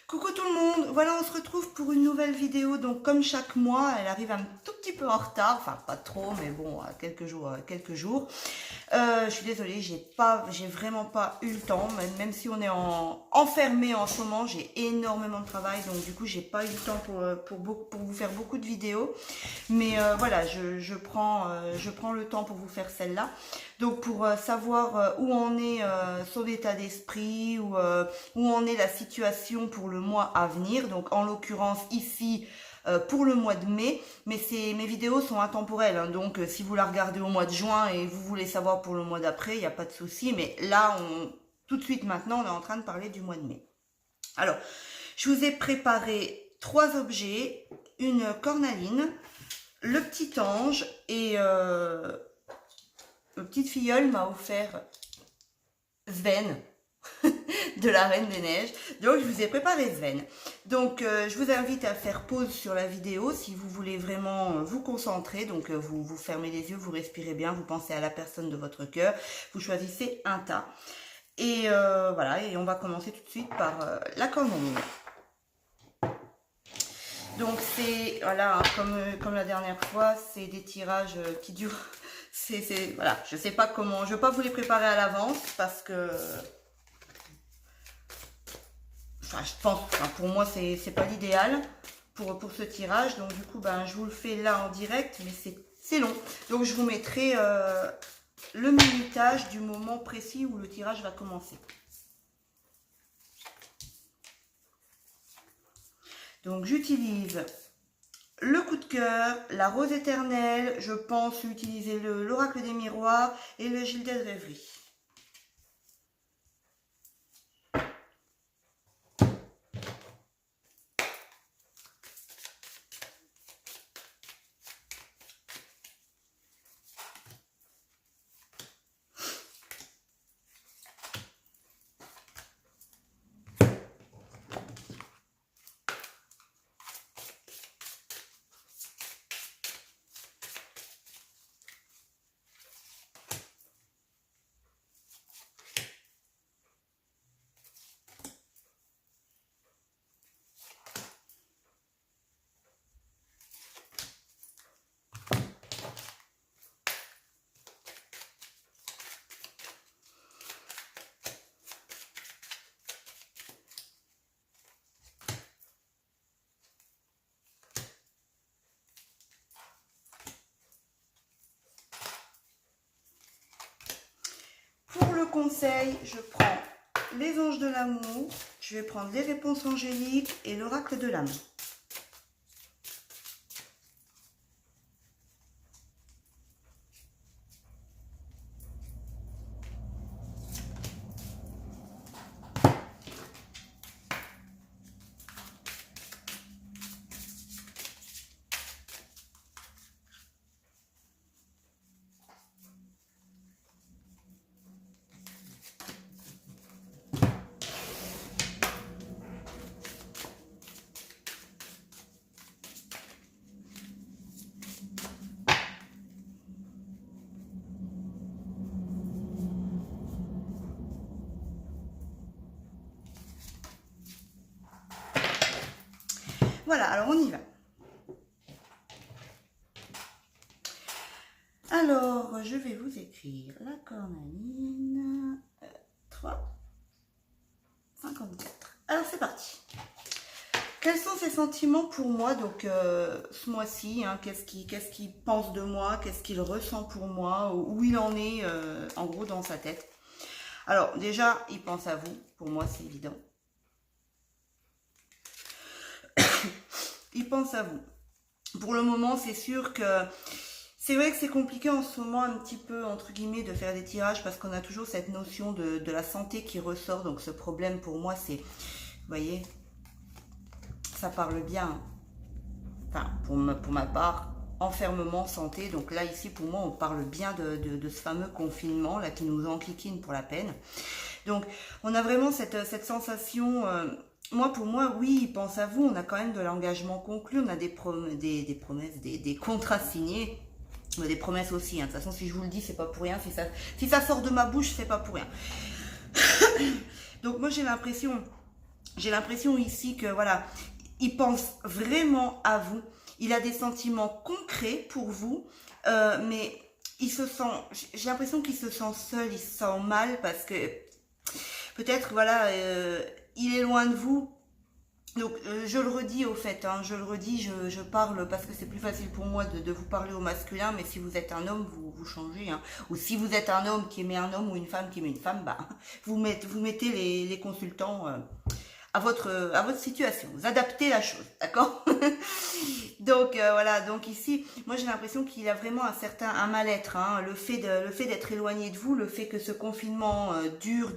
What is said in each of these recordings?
Coucou tout le monde, voilà on se retrouve pour une nouvelle vidéo, donc comme chaque mois, elle arrive un tout petit peu en retard, enfin pas trop, mais bon, à quelques jours. Je suis désolée, j'ai vraiment pas eu le temps, même si on est enfermé en ce moment, j'ai énormément de travail, donc du coup j'ai pas eu le temps pour vous faire beaucoup de vidéos, mais voilà, je prends le temps pour vous faire celle-là. Donc pour savoir où en est son état d'esprit, où en est la situation pour le mois à venir, donc en l'occurrence ici pour le mois de mai, mais mes vidéos sont intemporelles, hein, donc si vous la regardez au mois de juin et vous voulez savoir pour le mois d'après, il n'y a pas de souci, mais là, tout de suite maintenant, on est en train de parler du mois de mai. Alors, je vous ai préparé 3 objets, une cornaline, le petit ange et ma petite filleule m'a offert Sven de la Reine des Neiges. Donc, je vous ai préparé Sven. Donc, je vous invite à faire pause sur la vidéo si vous voulez vraiment vous concentrer. Donc, vous fermez les yeux, vous respirez bien, vous pensez à la personne de votre cœur. Vous choisissez un tas. Et voilà, et on va commencer tout de suite par la cornaline. Donc, c'est, voilà, comme la dernière fois, c'est des tirages qui durent... voilà, je sais pas comment... Je ne vais pas vous les préparer à l'avance parce que... Enfin, je pense, enfin, pour moi, c'est pas l'idéal pour ce tirage. Donc, du coup, ben, je vous le fais là en direct, mais c'est long. Donc, je vous mettrai le minutage du moment précis où le tirage va commencer. Donc, j'utilise le coup de cœur, la rose éternelle. Je pense utiliser l'oracle des miroirs et le gilet de rêverie. Pour le conseil, je prends les anges de l'amour, je vais prendre les réponses angéliques et l'oracle de l'âme. Voilà, alors on y va. Alors, je vais vous écrire la cornaline 3, 54. Alors, c'est parti. Quels sont ses sentiments pour moi, donc ce mois-ci, hein, qu'est-ce qu'il pense de moi, qu'est-ce qu'il ressent pour moi, où il en est en gros dans sa tête. Alors, déjà, il pense à vous, pour moi c'est évident. Il pense à vous. Pour le moment, c'est sûr que c'est vrai que c'est compliqué en ce moment un petit peu, entre guillemets, de faire des tirages parce qu'on a toujours cette notion de la santé qui ressort. Donc ce problème pour moi, c'est, vous voyez, ça parle bien. Enfin, pour ma part, enfermement, santé. Donc là, ici, pour moi, on parle bien de ce fameux confinement là qui nous enquiquine pour la peine. Donc, on a vraiment cette sensation... moi, pour moi, oui, il pense à vous. On a quand même de l'engagement conclu. On a des promesses, des contrats signés. Des promesses aussi. Hein. De toute façon, si je vous le dis, c'est pas pour rien. Si ça sort de ma bouche, c'est pas pour rien. Donc, moi, j'ai l'impression J'ai l'impression ici que, voilà, il pense vraiment à vous. Il a des sentiments concrets pour vous, mais il se sent, j'ai l'impression qu'il se sent seul, il se sent mal parce que peut-être, voilà, il est loin de vous. Donc, je le redis au fait, hein, je le redis, je parle parce que c'est plus facile pour moi de vous parler au masculin, mais si vous êtes un homme, vous changez. Hein. Ou si vous êtes un homme qui aimait un homme ou une femme qui aimait une femme, bah, vous mettez les consultants à votre situation. Vous adaptez la chose, d'accord? Donc voilà, donc ici, moi j'ai l'impression qu'il a vraiment un mal-être, hein, le fait d'être éloigné de vous, le fait que ce confinement dure,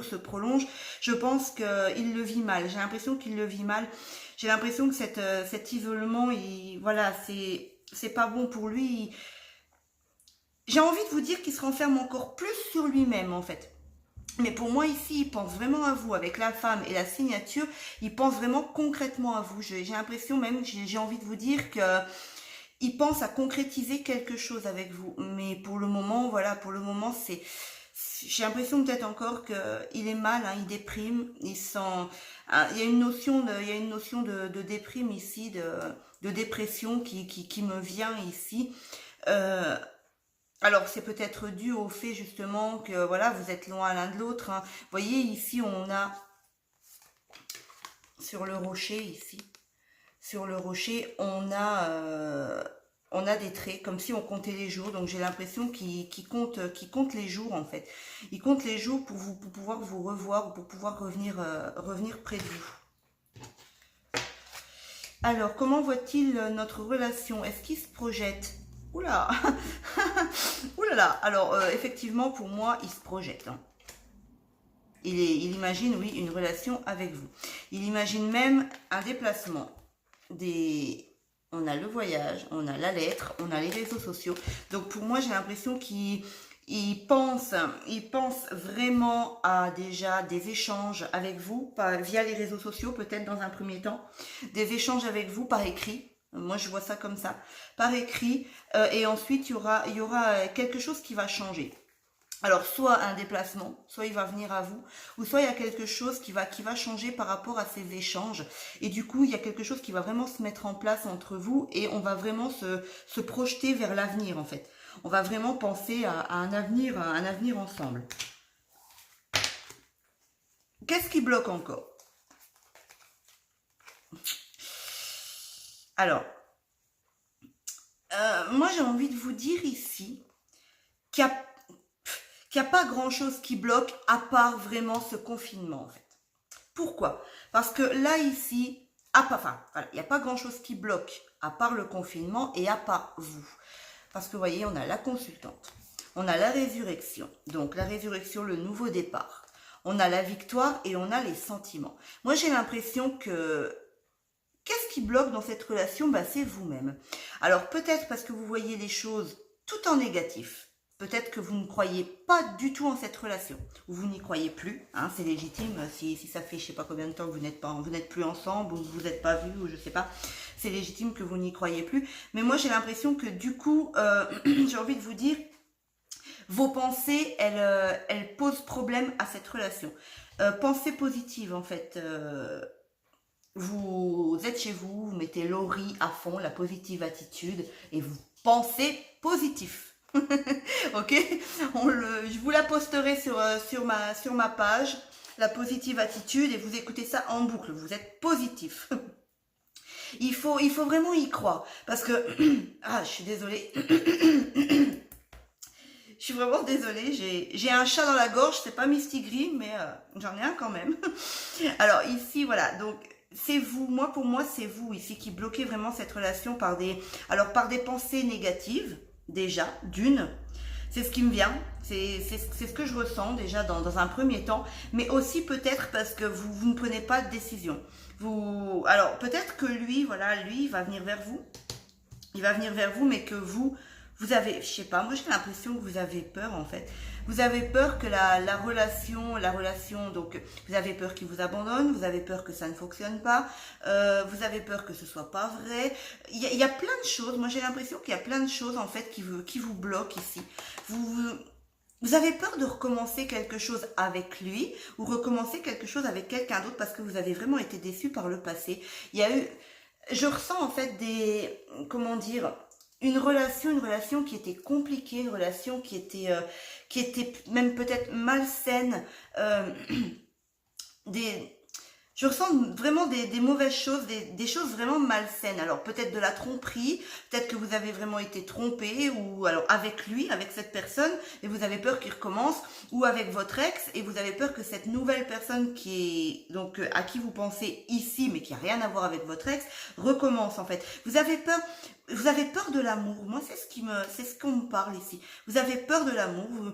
se prolonge, je pense qu'il le vit mal. J'ai l'impression qu'il le vit mal. J'ai l'impression que cet isolement, voilà, c'est pas bon pour lui. J'ai envie de vous dire qu'il se renferme encore plus sur lui-même en fait. Mais pour moi ici, il pense vraiment à vous, avec la femme et la signature, il pense vraiment concrètement à vous. J'ai l'impression même, j'ai envie de vous dire que il pense à concrétiser quelque chose avec vous. Mais pour le moment, voilà, pour le moment, j'ai l'impression peut-être encore qu'il est mal, hein, il déprime, il sent, hein, il y a une notion de déprime ici, de dépression qui me vient ici. Alors c'est peut-être dû au fait justement que voilà, vous êtes loin l'un de l'autre. Hein. Vous voyez ici on a sur le rocher ici, sur le rocher on a des traits comme si on comptait les jours. Donc j'ai l'impression qu'il compte les jours en fait. Il compte les jours pour pouvoir vous revoir ou pour pouvoir revenir près de vous. Alors comment voit-il notre relation? Est-ce qu'il se projette? Oula, oulala. Alors effectivement, pour moi, il se projette. Hein. Il imagine, oui, une relation avec vous. Il imagine même un déplacement. On a le voyage, on a la lettre, on a les réseaux sociaux. Donc pour moi, j'ai l'impression qu'il pense vraiment à déjà des échanges avec vous, via les réseaux sociaux, peut-être dans un premier temps, des échanges avec vous par écrit. Moi, je vois ça comme ça, par écrit, et ensuite, il y aura quelque chose qui va changer. Alors, soit un déplacement, soit il va venir à vous, ou soit il y a quelque chose qui va changer par rapport à ces échanges. Et du coup, il y a quelque chose qui va vraiment se mettre en place entre vous, et on va vraiment se projeter vers l'avenir, en fait. On va vraiment penser à un avenir ensemble. Qu'est-ce qui bloque encore ? Alors, moi j'ai envie de vous dire ici qu'il n'y a pas grand-chose qui bloque à part vraiment ce confinement en fait. Pourquoi? Parce que là ici, il n'y a pas grand-chose qui bloque à part le confinement et à part vous. Parce que vous voyez, on a la consultante, on a la résurrection, donc la résurrection, le nouveau départ. On a la victoire et on a les sentiments. Moi j'ai l'impression que qu'est-ce qui bloque dans cette relation? C'est vous-même. Alors peut-être parce que vous voyez les choses tout en négatif. Peut-être que vous ne croyez pas du tout en cette relation. Ou vous n'y croyez plus. Hein, c'est légitime. Si ça fait je sais pas combien de temps que vous n'êtes plus ensemble ou vous n'êtes pas vus ou je sais pas. C'est légitime que vous n'y croyez plus. Mais moi j'ai l'impression que du coup, j'ai envie de vous dire, vos pensées, elles posent problème à cette relation. Pensée positive en fait. Vous êtes chez vous, vous mettez Laurie à fond, la positive attitude, et vous pensez positif. Ok, je vous la posterai sur ma page, la positive attitude, et vous écoutez ça en boucle, vous êtes positif. Il faut vraiment y croire, parce que, je suis désolée, je suis vraiment désolée, j'ai un chat dans la gorge, c'est pas Mistigris, mais j'en ai un quand même. Alors ici, voilà, donc c'est vous, pour moi c'est vous ici qui bloquez vraiment cette relation par des pensées négatives, déjà, d'une, c'est ce qui me vient, c'est ce que je ressens déjà dans un premier temps, mais aussi peut-être parce que vous ne prenez pas de décision. Alors peut-être que lui va venir vers vous, mais que vous avez, je sais pas, moi j'ai l'impression que vous avez peur en fait. Vous avez peur que la relation, donc vous avez peur qu'il vous abandonne, vous avez peur que ça ne fonctionne pas, vous avez peur que ce soit pas vrai. Il y a plein de choses, moi j'ai l'impression qu'il y a plein de choses en fait qui vous bloquent ici. Vous avez peur de recommencer quelque chose avec lui ou recommencer quelque chose avec quelqu'un d'autre parce que vous avez vraiment été déçu par le passé. Il y a eu, je ressens en fait des, comment dire, une relation qui était compliquée, une relation qui était même peut-être malsaine, euh, des, je ressens vraiment des mauvaises choses, des choses vraiment malsaines. Alors peut-être de la tromperie, peut-être que vous avez vraiment été trompé, ou alors avec lui, avec cette personne, et vous avez peur qu'il recommence, ou avec votre ex, et vous avez peur que cette nouvelle personne qui est donc à qui vous pensez ici, mais qui a rien à voir avec votre ex, recommence en fait. Vous avez peur de l'amour. Moi, c'est ce qu'on me parle ici. Vous avez peur de l'amour.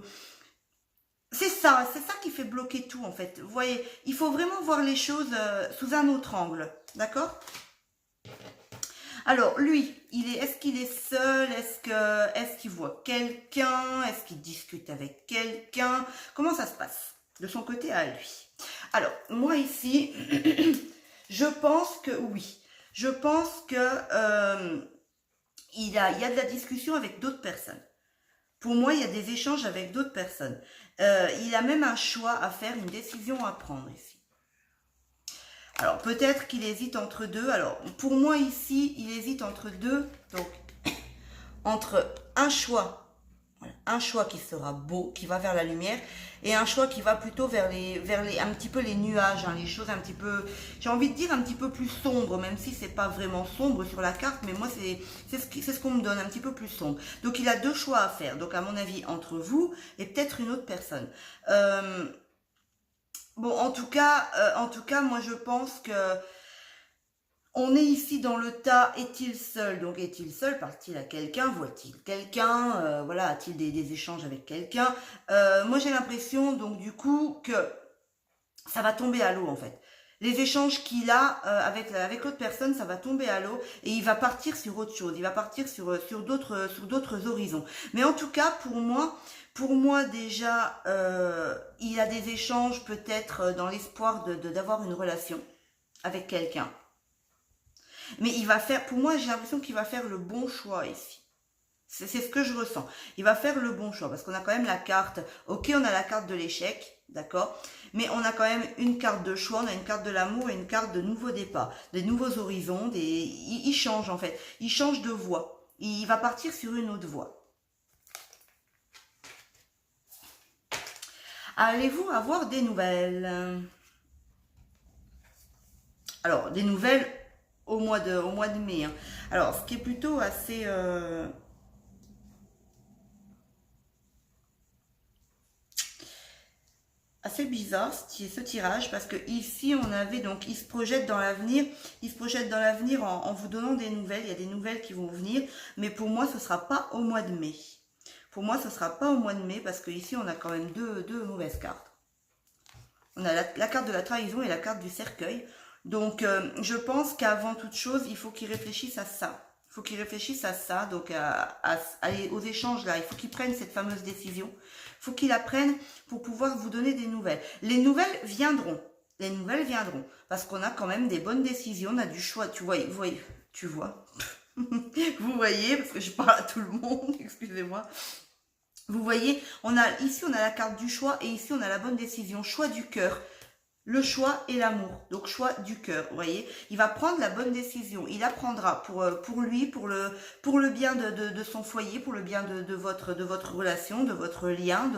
C'est ça qui fait bloquer tout en fait. Vous voyez, il faut vraiment voir les choses sous un autre angle, d'accord? Alors lui, est-ce qu'il est seul? Est-ce qu'il voit quelqu'un? Est-ce qu'il discute avec quelqu'un? Comment ça se passe de son côté à lui? Alors moi ici, je pense que oui. Je pense que il y a de la discussion avec d'autres personnes. Pour moi, il y a des échanges avec d'autres personnes. Il a même un choix à faire, une décision à prendre ici. Alors, peut-être qu'il hésite entre deux. Alors, pour moi, ici, il hésite entre deux. Donc, entre un choix qui sera beau, qui va vers la lumière, et un choix qui va plutôt vers un petit peu les nuages, hein, les choses un petit peu, j'ai envie de dire un petit peu plus sombres, même si c'est pas vraiment sombre sur la carte, mais moi c'est ce qu'on me donne, un petit peu plus sombre. Donc il a deux choix à faire, donc à mon avis entre vous et peut-être une autre personne. Bon, en tout cas, moi je pense que on est ici dans le tas, est-il seul? Donc est-il seul? Parle-t-il à quelqu'un? Voit-il quelqu'un? Voilà, a-t-il des échanges avec quelqu'un? Moi j'ai l'impression donc du coup que ça va tomber à l'eau en fait. Les échanges qu'il a avec l'autre personne, ça va tomber à l'eau et il va partir sur autre chose. Il va partir sur d'autres horizons. Mais en tout cas, pour moi déjà, il a des échanges peut-être dans l'espoir d'avoir une relation avec quelqu'un. Mais il va faire, pour moi, j'ai l'impression qu'il va faire le bon choix ici. C'est ce que je ressens. Il va faire le bon choix parce qu'on a quand même la carte. Ok, on a la carte de l'échec, d'accord. Mais on a quand même une carte de choix, on a une carte de l'amour et une carte de nouveau départ, des nouveaux horizons. Il change en fait. Il change de voie. Il va partir sur une autre voie. Allez-vous avoir des nouvelles? Alors, des nouvelles au mois de mai. Hein. Alors, ce qui est plutôt assez bizarre ce tirage parce que ici on avait donc il se projette dans l'avenir, en vous donnant des nouvelles. Il y a des nouvelles qui vont venir, mais pour moi ce sera pas au mois de mai. Pour moi ce sera pas au mois de mai parce que ici on a quand même deux mauvaises cartes. On a la carte de la trahison et la carte du cercueil. Donc, je pense qu'avant toute chose, il faut qu'il réfléchisse à ça. Il faut qu'il réfléchisse à ça, donc aux échanges là. Il faut qu'il prenne cette fameuse décision. Il faut qu'il la prenne pour pouvoir vous donner des nouvelles. Les nouvelles viendront. Les nouvelles viendront. Parce qu'on a quand même des bonnes décisions. On a du choix. Tu vois. Vous voyez, parce que je parle à tout le monde, excusez-moi. Vous voyez, ici on a la carte du choix et ici on a la bonne décision. Choix du cœur. Le choix et l'amour, donc choix du cœur, vous voyez. Il va prendre la bonne décision, il la prendra pour lui, pour le bien de son foyer, pour le bien de votre relation, de votre lien, de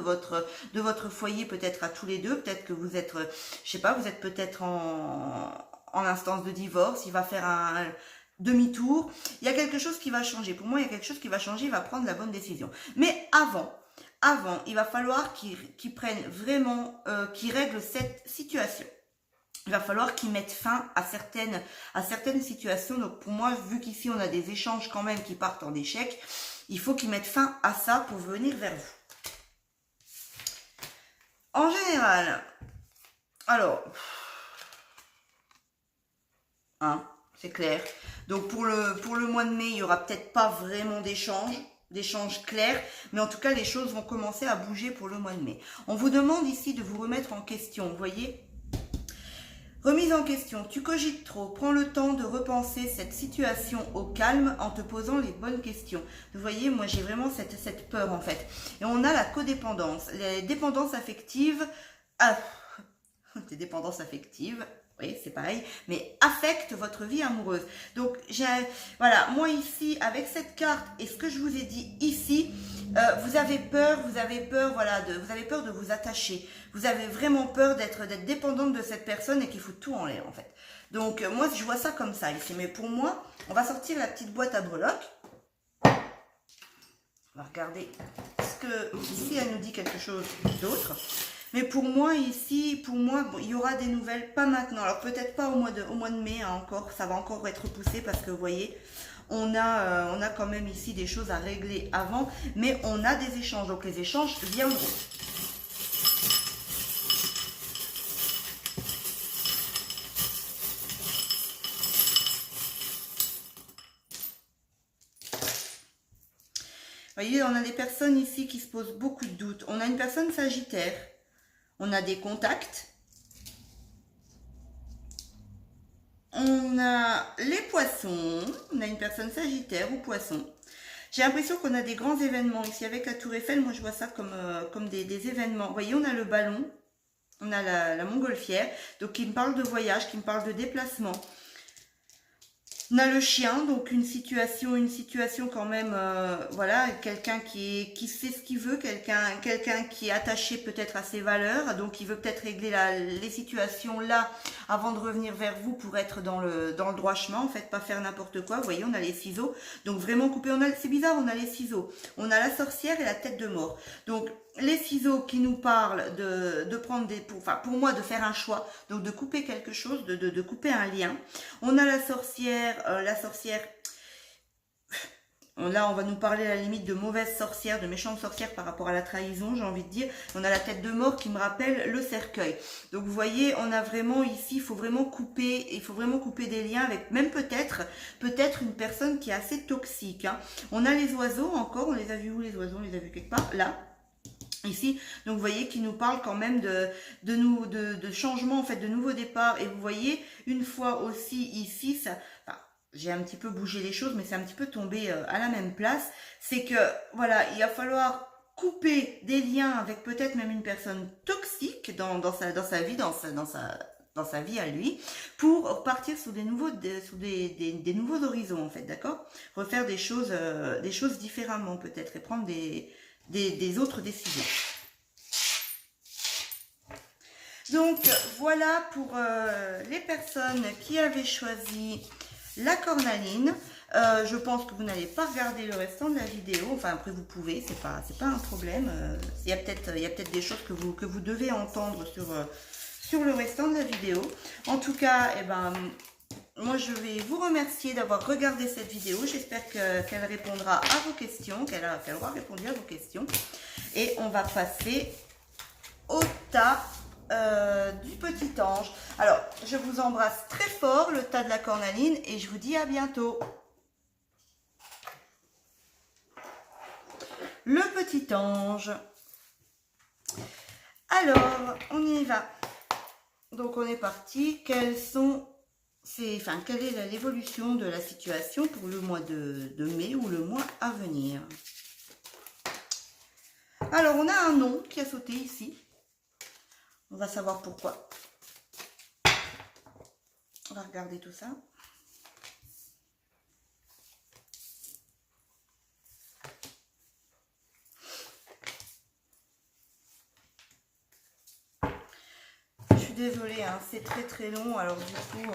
votre foyer peut-être à tous les deux. Peut-être que vous êtes, je sais pas, vous êtes peut-être en instance de divorce, il va faire un demi-tour. Il y a quelque chose qui va changer. Pour moi, il y a quelque chose qui va changer, il va prendre la bonne décision. Mais avant, il va falloir qu'il prenne vraiment, qu'il règle cette situation. Il va falloir qu'il mette fin à certaines situations. Donc pour moi, vu qu'ici on a des échanges quand même qui partent en échec, il faut qu'il mette fin à ça pour venir vers vous. En général, alors, hein, c'est clair. Donc pour le mois de mai, il y aura peut-être pas vraiment d'échanges clairs, mais en tout cas les choses vont commencer à bouger pour le mois de mai. On vous demande ici de vous remettre en question, vous voyez, Remise en question, tu cogites trop, prends le temps de repenser cette situation au calme en te posant les bonnes questions. Vous voyez, moi j'ai vraiment cette peur en fait. Et on a la codépendance, les dépendances affectives, ah, des dépendances affectives, oui c'est pareil, mais affectent votre vie amoureuse. Donc voilà, moi ici avec cette carte et ce que je vous ai dit ici, vous avez peur, voilà, vous avez peur de vous attacher. Vous avez vraiment peur d'être dépendante de cette personne et qu'il faut tout en l'air en fait. Donc moi je vois ça comme ça ici. Mais pour moi, on va sortir la petite boîte à breloques. On va regarder ce que ici elle nous dit quelque chose d'autre. Mais pour moi ici, bon, il y aura des nouvelles, pas maintenant. Alors peut-être pas au mois de mai hein, encore, ça va encore être repoussé parce que vous voyez, on a quand même ici des choses à régler avant, mais on a des échanges, donc les échanges viendront. Vous voyez, on a des personnes ici qui se posent beaucoup de doutes. On a une personne sagittaire, on a des contacts, on a les poissons, on a une personne sagittaire ou poisson. J'ai l'impression qu'on a des grands événements ici avec la tour Eiffel. Moi, je vois ça comme des événements. Vous voyez, on a le ballon, on a la montgolfière, donc qui me parle de voyage, qui me parle de déplacement. On a le chien, donc une situation quand même, voilà, quelqu'un qui sait ce qu'il veut, quelqu'un qui est attaché peut-être à ses valeurs, donc il veut peut-être régler les situations là avant de revenir vers vous pour être dans le droit chemin, en fait, pas faire n'importe quoi. Vous voyez, on a les ciseaux, donc vraiment couper. C'est bizarre, on a les ciseaux, on a la sorcière et la tête de mort. Donc les ciseaux qui nous parlent de prendre pour moi de faire un choix, donc de couper quelque chose, de couper un lien. On a la sorcière, là on va nous parler à la limite de mauvaises sorcières, de méchantes sorcières par rapport à la trahison, j'ai envie de dire. On a la tête de mort qui me rappelle le cercueil. Donc vous voyez, on a vraiment ici, il faut vraiment couper des liens avec même peut-être une personne qui est assez toxique. Hein. On a les oiseaux encore, on les a vus où les oiseaux? On les a vus quelque part là. Ici, donc vous voyez qu'il nous parle quand même de changement, en fait, de nouveau départ. Et vous voyez, une fois aussi ici, ça, enfin, j'ai un petit peu bougé les choses, mais c'est un petit peu tombé à la même place. C'est que, voilà, il va falloir couper des liens avec peut-être même une personne toxique dans sa vie, dans sa vie à lui, pour partir sur des nouveaux horizons, en fait, d'accord? Refaire des choses différemment, peut-être, et prendre des autres décisions. Donc voilà pour les personnes qui avaient choisi la cornaline. Je pense que vous n'allez pas regarder le restant de la vidéo. Enfin après vous pouvez, c'est pas un problème. Il y a peut-être des choses que vous devez entendre sur le restant de la vidéo. En tout cas, eh ben, moi, je vais vous remercier d'avoir regardé cette vidéo. J'espère qu'elle répondra à vos questions, qu'elle aura répondu à vos questions. Et on va passer au tas du petit ange. Alors, je vous embrasse très fort, le tas de la cornaline, et je vous dis à bientôt. Le petit ange. Alors, on y va. Donc, on est parti. Quelle est l'évolution de la situation pour le mois de mai ou le mois à venir? Alors, on a un nom qui a sauté ici. On va savoir pourquoi. On va regarder tout ça. Je suis désolée, hein, c'est très long. Alors du coup,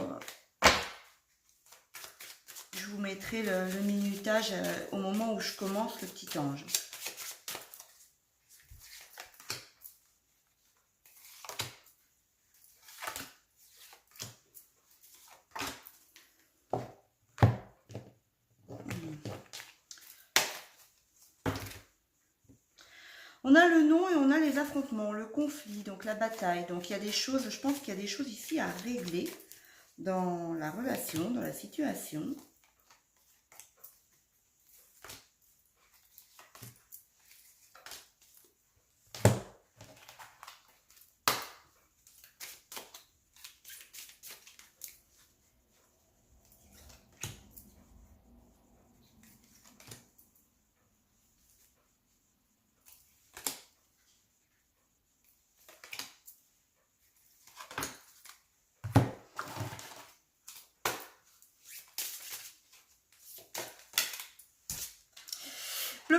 je vous mettrai le minutage au moment où je commence le petit ange. On a le nom et on a les affrontements, le conflit, donc la bataille. Donc il y a des choses, je pense qu'il y a des choses ici à régler dans la relation, dans la situation.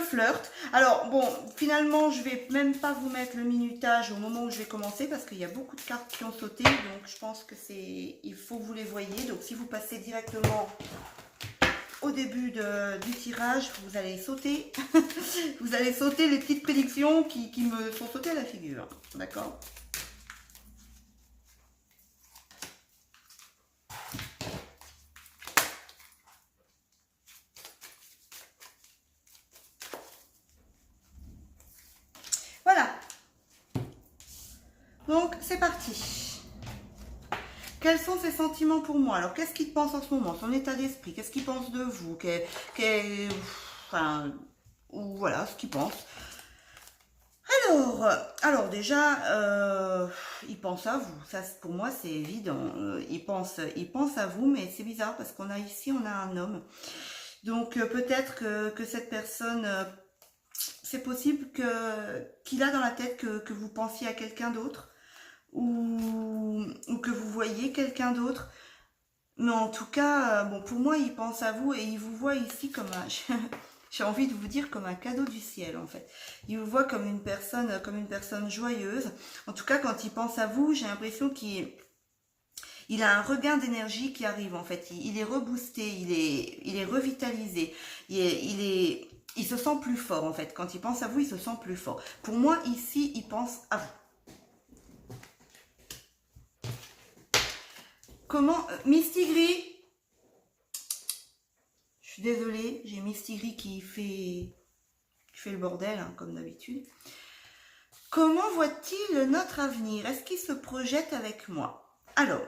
flirt. Alors bon, finalement je vais même pas vous mettre le minutage au moment où je vais commencer parce qu'il y a beaucoup de cartes qui ont sauté, donc je pense que il faut que vous les voyez. Donc si vous passez directement au début du tirage, vous allez sauter, vous allez sauter les petites prédictions qui me sont sautées à la figure, d'accord? Voilà, donc c'est parti. Quels sont ses sentiments pour moi? Alors, qu'est-ce qu'il pense en ce moment? Son état d'esprit? Qu'est-ce qu'il pense de vous? Enfin, ou voilà, ce qu'il pense. Alors déjà, il pense à vous. Ça, pour moi, c'est évident. Il pense à vous, mais c'est bizarre parce qu'on a ici, on a un homme. Donc, peut-être que cette personne, c'est possible qu'il a dans la tête que vous pensiez à quelqu'un d'autre. Ou que vous voyez quelqu'un d'autre. Mais en tout cas, bon, pour moi, il pense à vous et il vous voit ici comme un... J'ai envie de vous dire comme un cadeau du ciel, en fait. Il vous voit comme une personne joyeuse. En tout cas, quand il pense à vous, j'ai l'impression qu'il a un regain d'énergie qui arrive, en fait. Il est reboosté, il est revitalisé. Il se sent plus fort, en fait. Quand il pense à vous, il se sent plus fort. Pour moi, ici, il pense à vous. Comment Mistigris, je suis désolée, j'ai Mistigris qui fait le bordel, hein, comme d'habitude. Comment voit-il notre avenir? Est-ce qu'il se projette avec moi? Alors,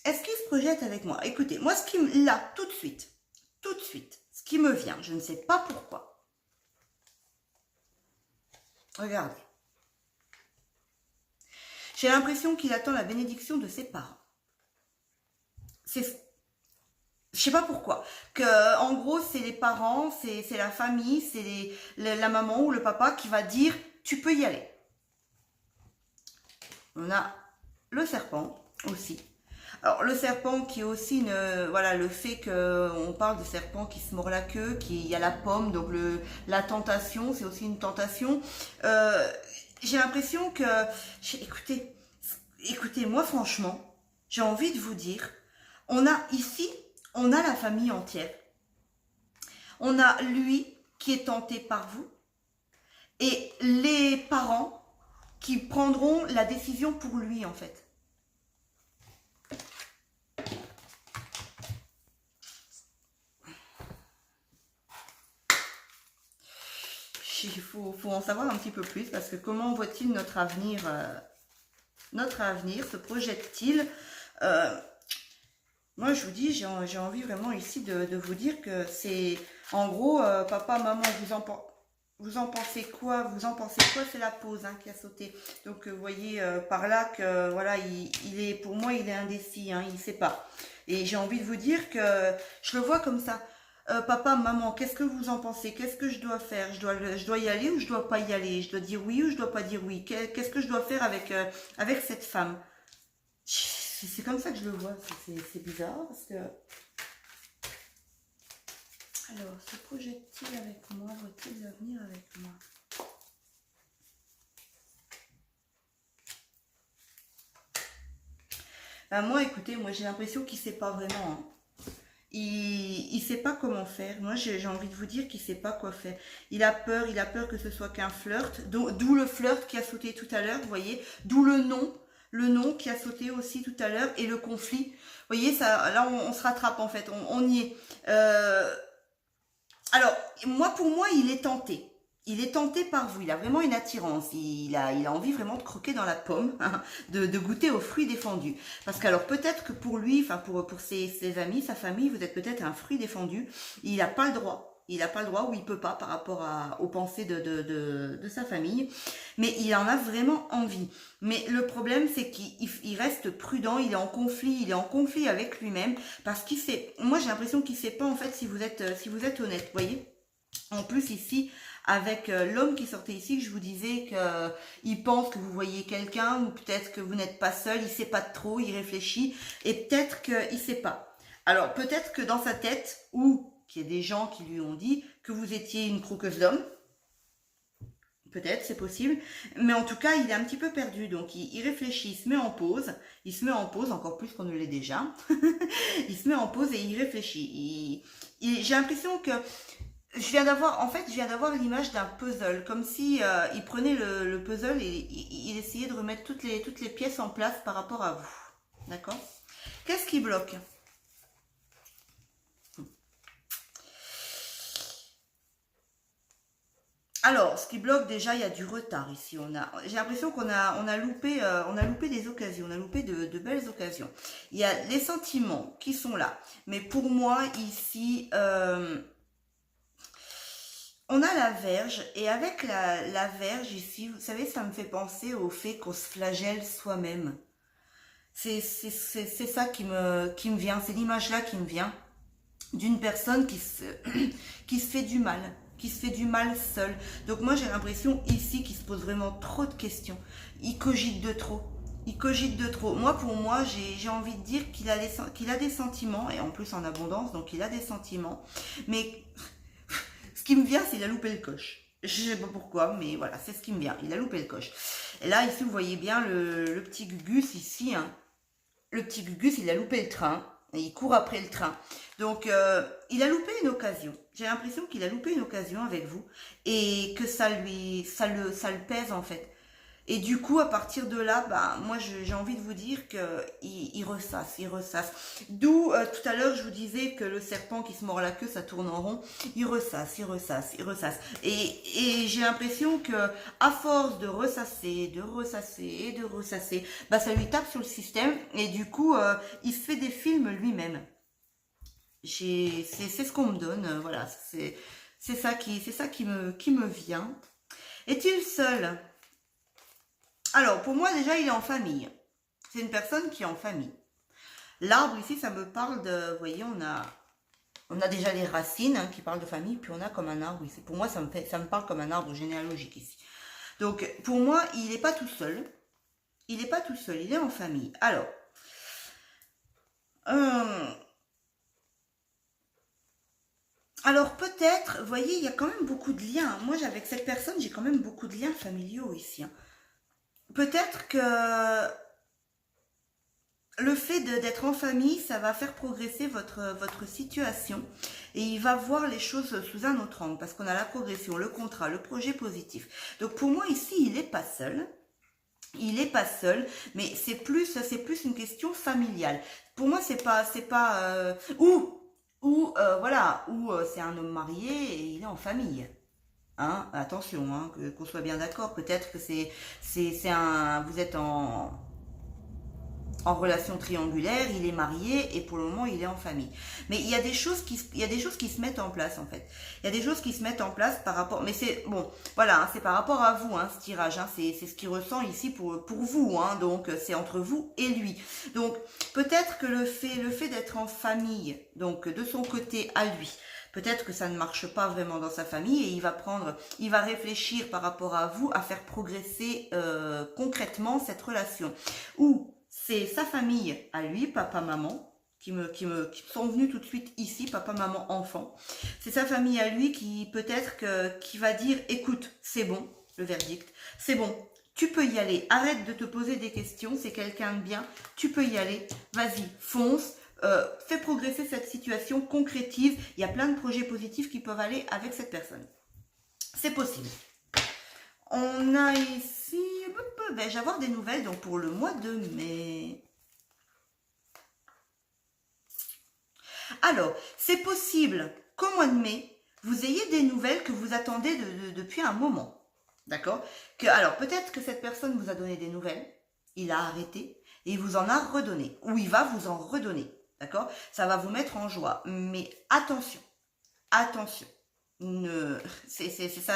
est-ce qu'il se projette avec moi? Écoutez, moi, là, tout de suite, ce qui me vient, je ne sais pas pourquoi. Regardez. J'ai l'impression qu'il attend la bénédiction de ses parents. Je sais pas pourquoi. En gros, c'est les parents, c'est la famille, c'est la maman ou le papa qui va dire « tu peux y aller ». On a le serpent aussi. Alors, le serpent qui est aussi voilà, le fait qu'on parle de serpent qui se mord la queue, il y a la pomme, donc la tentation, c'est aussi une tentation. J'ai l'impression que... Écoutez, moi franchement, j'ai envie de vous dire, on a la famille entière. On a lui qui est tenté par vous et les parents qui prendront la décision pour lui, en fait. Il faut en savoir un petit peu plus parce que comment voit-il notre avenir se projette-t-il? Moi, je vous dis, j'ai envie vraiment ici de vous dire que c'est... En gros, papa, maman, vous en pensez quoi? Vous en pensez quoi? C'est la pause, hein, qui a sauté. Donc, vous voyez par là que, voilà, pour moi, il est indécis, hein, il ne sait pas. Et j'ai envie de vous dire que je le vois comme ça. Papa, maman, qu'est-ce que vous en pensez? Qu'est-ce que je dois faire? Je dois y aller ou je dois pas y aller? Je dois dire oui ou je dois pas dire oui? Qu'est-ce que je dois faire avec cette femme? C'est comme ça que je le vois. C'est bizarre parce que... Alors, se projette-t-il avec moi? Voit-il l'avenir avec moi? Ben moi, écoutez, moi j'ai l'impression qu'il ne sait pas vraiment, hein. Il ne sait pas comment faire. Moi, j'ai envie de vous dire qu'il ne sait pas quoi faire. Il a peur que ce soit qu'un flirt. D'où le flirt qui a sauté tout à l'heure, vous voyez. D'où le nom qui a sauté aussi tout à l'heure et le conflit. Vous voyez, ça, là, on se rattrape en fait. On y est. Alors, pour moi, il est tenté. Il est tenté par vous, il a vraiment une attirance, il a envie vraiment de croquer dans la pomme, hein, de goûter aux fruits défendus. Parce que alors peut-être que pour lui, enfin pour ses amis, sa famille, vous êtes peut-être un fruit défendu, il n'a pas le droit. Il n'a pas le droit ou il peut pas par rapport aux pensées de sa famille. Mais il en a vraiment envie. Mais le problème, c'est qu'il reste prudent, il est en conflit avec lui-même. Parce qu'il sait, moi j'ai l'impression qu'il ne sait pas en fait si vous êtes honnête, vous voyez. En plus ici, avec l'homme qui sortait ici, je vous disais qu'il pense que vous voyez quelqu'un ou peut-être que vous n'êtes pas seul, il ne sait pas trop, il réfléchit et peut-être qu'il ne sait pas. Alors, peut-être que dans sa tête, ou qu'il y a des gens qui lui ont dit que vous étiez une croqueuse d'hommes. Peut-être, c'est possible. Mais en tout cas, il est un petit peu perdu. Donc, il réfléchit, il se met en pause. Il se met en pause, encore plus qu'on ne l'est déjà. Il se met en pause et il réfléchit. J'ai l'impression que je viens d'avoir l'image d'un puzzle. Comme si il prenait le puzzle et il essayait de remettre toutes les pièces en place par rapport à vous. D'accord? Qu'est-ce qui bloque? Alors, ce qui bloque déjà, il y a du retard ici. J'ai l'impression qu'on a loupé des occasions, on a loupé de belles occasions. Il y a les sentiments qui sont là, mais pour moi ici, on a la Vierge et avec la Vierge ici, vous savez, ça me fait penser au fait qu'on se flagelle soi-même. C'est ça qui me vient, c'est l'image-là qui me vient d'une personne qui se fait du mal, qui se fait du mal seul. Donc moi j'ai l'impression ici qu'il se pose vraiment trop de questions. Il cogite de trop. Il cogite de trop. Moi pour moi j'ai envie de dire qu'il a des sentiments, et en plus en abondance, donc il a des sentiments. Mais ce qui me vient, c'est qu'il a loupé le coche. Je sais pas pourquoi, mais voilà, c'est ce qui me vient. Il a loupé le coche. Et là, ici, vous voyez bien le petit Gugus ici, hein. Le petit Gugus, il a loupé le train. Et il court après le train. Donc, il a loupé une occasion. J'ai l'impression qu'il a loupé une occasion avec vous. Et que ça le pèse, en fait. Et du coup, à partir de là, bah, moi, j'ai envie de vous dire qu'il ressasse, il ressasse. D'où, tout à l'heure, je vous disais que le serpent qui se mord la queue, ça tourne en rond. Il ressasse, il ressasse, il ressasse. Et j'ai l'impression que, à force de ressasser, de ressasser et de ressasser, bah, ça lui tape sur le système. Et du coup, il se fait des films lui-même. C'est ce qu'on me donne, voilà. C'est ça qui me vient. Est-il seul? Alors, pour moi, déjà, il est en famille. C'est une personne qui est en famille. L'arbre, ici, ça me parle de... Vous voyez, on a déjà les racines hein, qui parlent de famille, puis on a comme un arbre ici. Pour moi, ça me parle comme un arbre généalogique ici. Donc, pour moi, il n'est pas tout seul. Il n'est pas tout seul, il est en famille. Alors peut-être, vous voyez, il y a quand même beaucoup de liens. Moi, avec cette personne, j'ai quand même beaucoup de liens familiaux ici. Hein. Peut-être que le fait d'être en famille, ça va faire progresser votre situation et il va voir les choses sous un autre angle parce qu'on a la progression, le contrat, le projet positif. Donc pour moi ici, il n'est pas seul. Il n'est pas seul, mais c'est plus une question familiale. Pour moi, c'est pas voilà, c'est un homme marié et il est en famille. Hein, attention, hein, qu'on soit bien d'accord. Peut-être que vous êtes en relation triangulaire, il est marié et pour le moment il est en famille. Mais il y a des choses qui se mettent en place en fait. Il y a des choses qui se mettent en place par rapport, mais c'est bon, voilà, hein, c'est par rapport à vous, hein, ce tirage, hein, c'est ce qu'il ressent ici pour vous, hein, donc c'est entre vous et lui. Donc peut-être que le fait d'être en famille, donc de son côté à lui. Peut-être que ça ne marche pas vraiment dans sa famille et il va réfléchir par rapport à vous à faire progresser concrètement cette relation. Ou c'est sa famille à lui, papa, maman, qui sont venus tout de suite ici, papa, maman, enfant. C'est sa famille à lui qui va dire, écoute, c'est bon, le verdict, c'est bon, tu peux y aller, arrête de te poser des questions, c'est quelqu'un de bien, tu peux y aller, vas-y, fonce. Fais progresser cette situation, concrétise. Il y a plein de projets positifs qui peuvent aller avec cette personne. C'est possible. On a ici... Ben, j'ai avoir des nouvelles donc pour le mois de mai. Alors, c'est possible qu'au mois de mai, vous ayez des nouvelles que vous attendez depuis un moment. D'accord? Alors, peut-être que cette personne vous a donné des nouvelles, il a arrêté et il vous en a redonné. Ou il va vous en redonner. D'accord? Ça va vous mettre en joie. Mais attention, attention. C'est ça,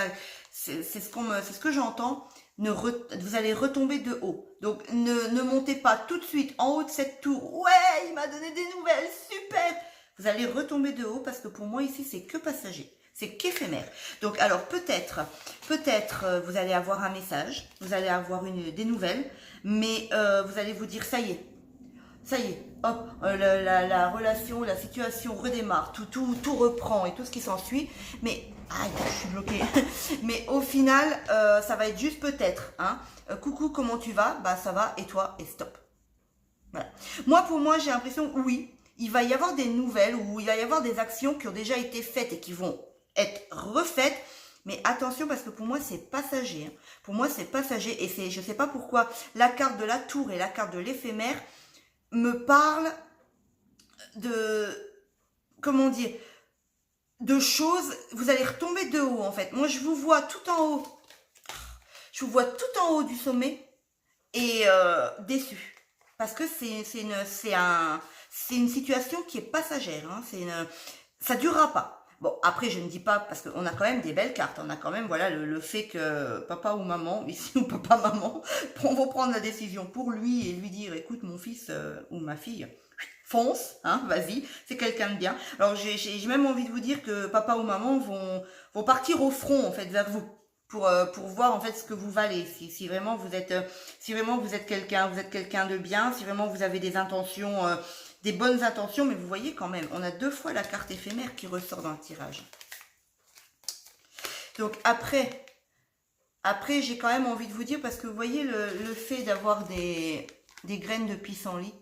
c'est ce que j'entends. Vous allez retomber de haut. Donc ne montez pas tout de suite en haut de cette tour. Ouais, il m'a donné des nouvelles, super. Vous allez retomber de haut parce que pour moi ici c'est que passager. C'est qu'éphémère. Donc alors peut-être vous allez avoir un message, vous allez avoir des nouvelles, mais vous allez vous dire ça y est. ça y est, hop, la relation, la situation redémarre, tout reprend et tout ce qui s'ensuit. Mais, aïe, je suis bloquée. Mais au final, ça va être juste peut-être, hein. Coucou, comment tu vas? Bah ça va, et toi? Et stop. Voilà. Moi, pour moi, j'ai l'impression, oui, il va y avoir des nouvelles ou il va y avoir des actions qui ont déjà été faites et qui vont être refaites. Mais attention, parce que pour moi, c'est passager, hein. Pour moi, c'est passager. Et c'est, je sais pas pourquoi, la carte de la tour et la carte de l'éphémère me parlent de, comment dire, de choses, vous allez retomber de haut, en fait. Moi, je vous vois tout en haut. Je vous vois tout en haut du sommet et déçu. Parce que c'est une situation qui est passagère, hein. Ça durera pas. Bon, après, je ne dis pas, parce qu'on a quand même des belles cartes. On a quand même, voilà, le fait que papa ou maman, ici, ou papa, maman, vont prendre la décision pour lui et lui dire, écoute, mon fils ou ma fille, fonce, hein, vas-y, c'est quelqu'un de bien. Alors, j'ai même envie de vous dire que papa ou maman vont partir au front, en fait, vers vous. Pour voir en fait ce que vous valez, si vraiment vous êtes vous êtes quelqu'un de bien, si vraiment vous avez des intentions, des bonnes intentions, mais vous voyez quand même, on a 2 fois la carte éphémère qui ressort dans le tirage. Donc après j'ai quand même envie de vous dire, parce que vous voyez le fait d'avoir des graines de pissenlit,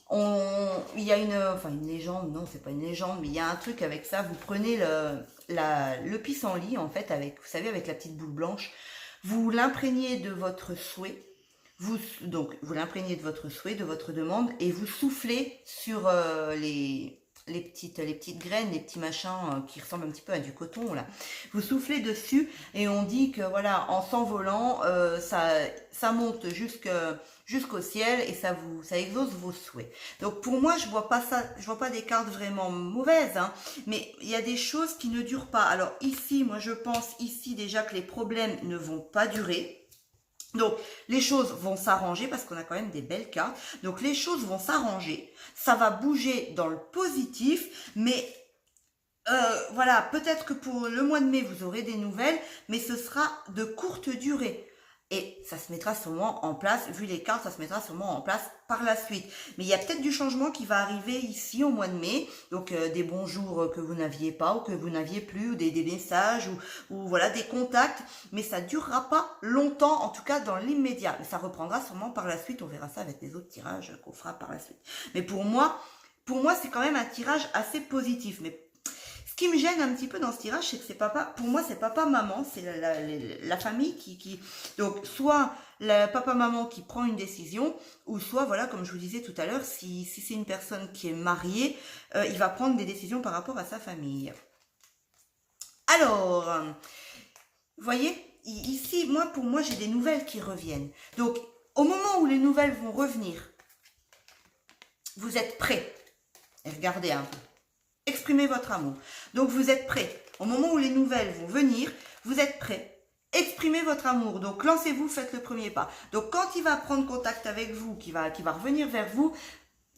il y a une légende, non, c'est pas une légende, mais il y a un truc avec ça. Vous prenez le pissenlit, en fait, avec, vous savez, avec la petite boule blanche, vous l'imprégnez de votre souhait, vous l'imprégnez de votre souhait, de votre demande, et vous soufflez sur les petites graines, les petits machins qui ressemblent un petit peu à du coton, là. Vous soufflez dessus, et on dit que, voilà, en s'envolant, ça monte jusqu'au ciel et ça exauce vos souhaits. Donc pour moi, je vois pas ça, je vois pas des cartes vraiment mauvaises, hein, mais il y a des choses qui ne durent pas. Alors ici, moi je pense ici déjà que les problèmes ne vont pas durer. Donc les choses vont s'arranger parce qu'on a quand même des belles cartes. Donc les choses vont s'arranger, ça va bouger dans le positif, mais voilà, peut-être que pour le mois de mai, vous aurez des nouvelles, mais ce sera de courte durée. Et ça se mettra sûrement en place, vu les cartes, ça se mettra sûrement en place par la suite. Mais il y a peut-être du changement qui va arriver ici au mois de mai. Donc des bonjours que vous n'aviez pas ou que vous n'aviez plus, ou des messages, ou voilà, des contacts. Mais ça durera pas longtemps, en tout cas dans l'immédiat. Mais ça reprendra sûrement par la suite. On verra ça avec les autres tirages qu'on fera par la suite. Mais pour moi c'est quand même un tirage assez positif. Mais ce qui me gêne un petit peu dans ce tirage, c'est que c'est papa, pour moi c'est papa-maman, c'est la famille qui... Donc soit le papa-maman qui prend une décision, ou soit, voilà, comme je vous disais tout à l'heure, si c'est une personne qui est mariée, il va prendre des décisions par rapport à sa famille. Alors, vous voyez, ici, pour moi j'ai des nouvelles qui reviennent. Donc, au moment où les nouvelles vont revenir, vous êtes prêts. Et regardez un peu. Exprimez votre amour. Donc vous êtes prêts. Au moment où les nouvelles vont venir, vous êtes prêts. Exprimez votre amour. Donc lancez-vous, faites le premier pas. Donc quand il va prendre contact avec vous, qui va revenir vers vous,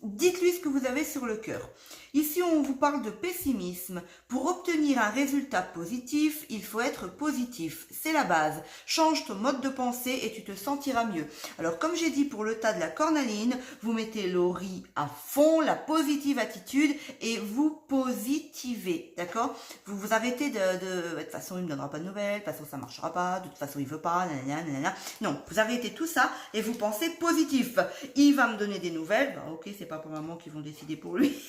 dites-lui ce que vous avez sur le cœur. Ici, on vous parle de pessimisme. Pour obtenir un résultat positif, il faut être positif. C'est la base. Change ton mode de pensée et tu te sentiras mieux. Alors, comme j'ai dit pour le tas de la cornaline, vous mettez l'ori à fond, la positive attitude, et vous positivez. D'accord? Vous vous arrêtez de toute façon, il ne me donnera pas de nouvelles, de toute façon, ça ne marchera pas, de toute façon, il ne veut pas, nanana, nanana. Non, vous arrêtez tout ça et vous pensez positif. Il va me donner des nouvelles. Bah, ok, c'est pas pour maman qui vont décider pour lui.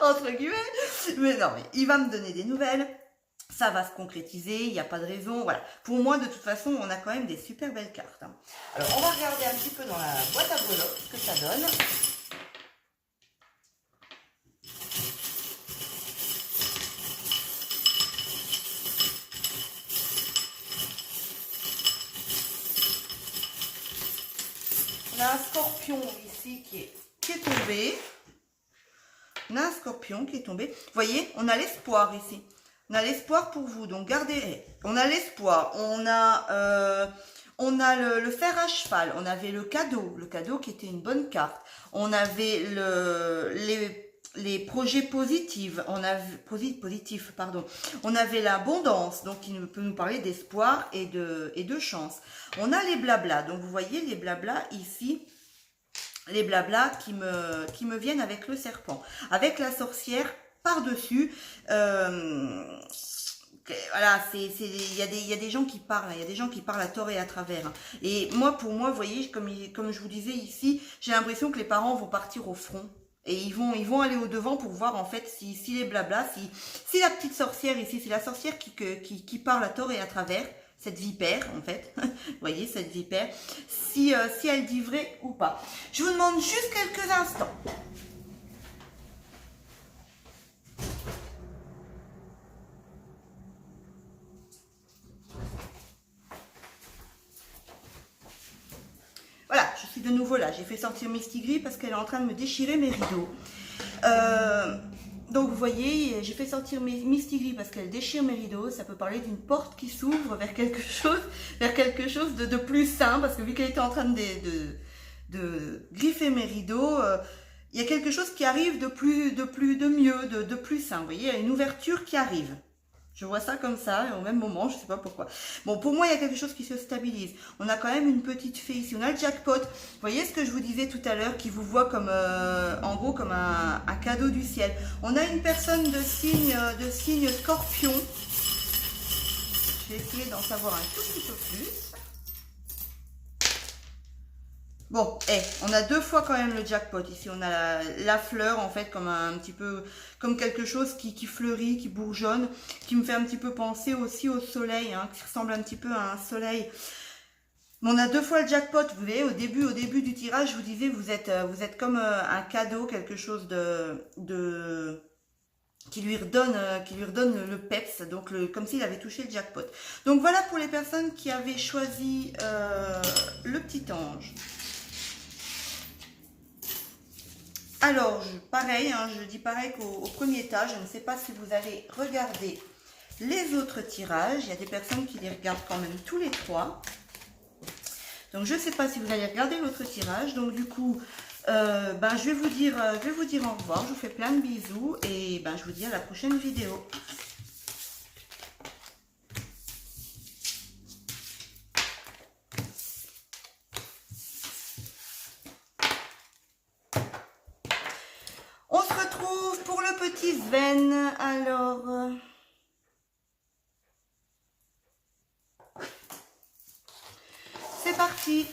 Entre guillemets, mais non, mais il va me donner des nouvelles, ça va se concrétiser, il n'y a pas de raison, voilà. Pour moi, de toute façon, on a quand même des super belles cartes, hein. Alors, on va regarder un petit peu dans la boîte à breloques ce que ça donne. On a un scorpion ici qui est tombé. On a un scorpion qui est tombé. Vous voyez, on a l'espoir ici. On a l'espoir pour vous. Donc, gardez. On a l'espoir. On a le fer à cheval. On avait le cadeau. Le cadeau qui était une bonne carte. On avait les projets positifs. Positifs, pardon. On avait l'abondance. Donc, il peut nous parler d'espoir et de chance. On a les blablas. Donc, vous voyez les blablas ici. les blablas qui me viennent avec le serpent. Avec la sorcière par-dessus, voilà, il y a des gens qui parlent, il y a des gens qui parlent à tort et à travers. Et moi, pour moi, vous voyez, comme je vous disais ici, j'ai l'impression que les parents vont partir au front. Et ils vont aller au devant pour voir en fait si les blablas, si la petite sorcière ici, c'est la sorcière qui parle à tort et à travers, cette vipère en fait, vous voyez cette vipère, si elle dit vrai ou pas. Je vous demande juste quelques instants. Voilà, je suis de nouveau là. J'ai fait sortir Mistigris parce qu'elle est en train de me déchirer mes rideaux. Donc vous voyez, j'ai fait sortir Mistigris parce qu'elle déchire mes rideaux. Ça peut parler d'une porte qui s'ouvre vers quelque chose de plus sain. Parce que vu qu'elle était en train de griffer mes rideaux, il y a quelque chose qui arrive de mieux, de plus sain. Vous voyez, il y a une ouverture qui arrive. Je vois ça comme ça, et au même moment, je ne sais pas pourquoi. Bon, pour moi, il y a quelque chose qui se stabilise. On a quand même une petite fée ici. On a le jackpot. Vous voyez ce que je vous disais tout à l'heure, qui vous voit comme, en gros, comme un cadeau du ciel. On a une personne de signe scorpion. Je vais essayer d'en savoir un tout petit peu plus. Bon, on a 2 fois quand même le jackpot. Ici, on a la fleur, en fait, comme un petit peu, comme quelque chose qui fleurit, qui bourgeonne, qui me fait un petit peu penser aussi au soleil, hein, qui ressemble un petit peu à un soleil. Mais on a 2 fois le jackpot. Vous voyez, au début du tirage, je vous disais, vous êtes comme un cadeau, quelque chose qui lui redonne le peps, donc comme s'il avait touché le jackpot. Donc voilà pour les personnes qui avaient choisi le petit ange. Alors, pareil, hein, je dis pareil qu'au premier étage, je ne sais pas si vous avez regardé les autres tirages. Il y a des personnes qui les regardent quand même tous les 3. Donc, je ne sais pas si vous allez regarder l'autre tirage. Donc, du coup, je vais vous dire au revoir. Je vous fais plein de bisous et je vous dis à la prochaine vidéo. On se retrouve pour le petit Sven. Alors, c'est parti.